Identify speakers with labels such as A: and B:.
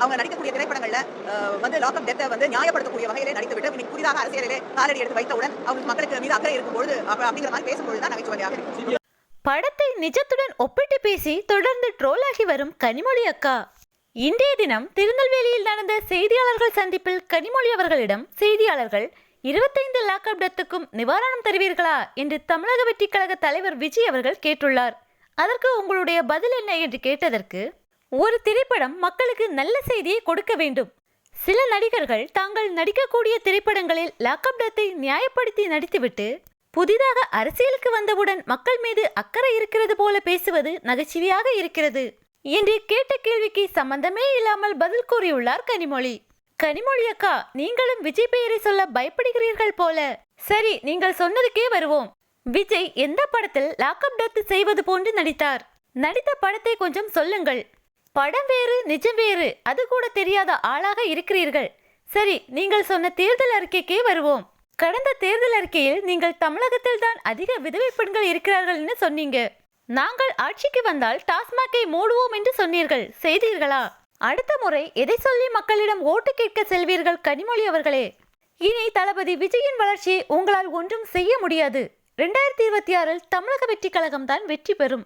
A: அவங்க நடிக்கக்கூடிய திரைப்படங்கள்ல வந்து லாக்அப் டெத்தை வந்து நியாயப்படுத்தக்கூடிய வகையிலே நடித்துவிட்டு இன்னைக்கு புதிதாக அரசியலிலே காலடி எடுத்து வைத்தவுடன் அவங்க மக்களுக்கு மீது அக்கறை இருக்கும்பொழுது அப்படிங்கிற மாதிரி பேசும்பொழுது தான் நகைச்சுவையாக இருக்கு.
B: படத்தை நிஜத்துடன் ஒப்பிட்டு பேசி தொடர்ந்து ட்ரோலாகி வரும் கனிமொழி அக்கா. இன்றைய தினம் திருநெல்வேலியில் நடந்த செய்தியாளர்கள் சந்திப்பில் கனிமொழி அவர்களிடம் செய்தியாளர்கள் 25 லாக்அப் டெத்துக்கும் நிவாரணம் தருவீர்களா என்று தமிழக வெற்றி கழக தலைவர் விஜய் அவர்கள் கேட்டுள்ளார். அதற்கு உங்களுடைய பதில் என்ன என்று கேட்டதற்கு, ஒரு திரைப்படம் மக்களுக்கு நல்ல செய்தியை கொடுக்க வேண்டும். சில நடிகர்கள் தாங்கள் நடிக்கக்கூடிய திரைப்படங்களில் லாக்அப் டெத்தை நியாயப்படுத்தி நடித்துவிட்டு புதிதாக அரசியலுக்கு வந்தவுடன் மக்கள் மீது அக்கறை இருக்கிறது போல பேசுவது நகைச்சுவையாக இருக்கிறது என்று கேட்ட கேள்விக்கு சம்பந்தமே இல்லாமல் பதில் கூறியுள்ளார் கனிமொழி. கனிமொழி அக்கா, நீங்களும் விஜய் பெயரை சொல்ல பயப்படுகிறீர்கள் போல. சரி, நீங்கள் சொன்னதுக்கே வருவோம். விஜய் எந்த படத்தில் லாக்அப் டெத் செய்வது போன்று நடித்தார்? நடித்த படத்தை கொஞ்சம் சொல்லுங்கள். படம் வேறு நிஜம் வேறு, அது கூட தெரியாத ஆளாக இருக்கிறீர்கள். சரி, நீங்கள் சொன்ன தேர்தல் அறிக்கைக்கே வருவோம். கடந்த தேர்தல் அறிக்கையில் நீங்கள் தமிழகத்தில் தான் அதிக விதவை பெண்கள் இருக்கிறார்கள் சொன்னீங்க. நாங்கள் ஆட்சிக்கு வந்தால் டாஸ்மாகை மூடுவோம் என்று சொன்னீர்கள், செய்தீர்களா? அடுத்த முறை எதை சொல்லி மக்களிடம் ஓட்டு கேட்க செல்வீர்கள் கனிமொழி அவர்களே? இனி தளபதி விஜயின் வளர்ச்சியை உங்களால் ஒன்றும் செய்ய முடியாது. 2026 தமிழக வெற்றி கழகம் தான் வெற்றி பெறும்.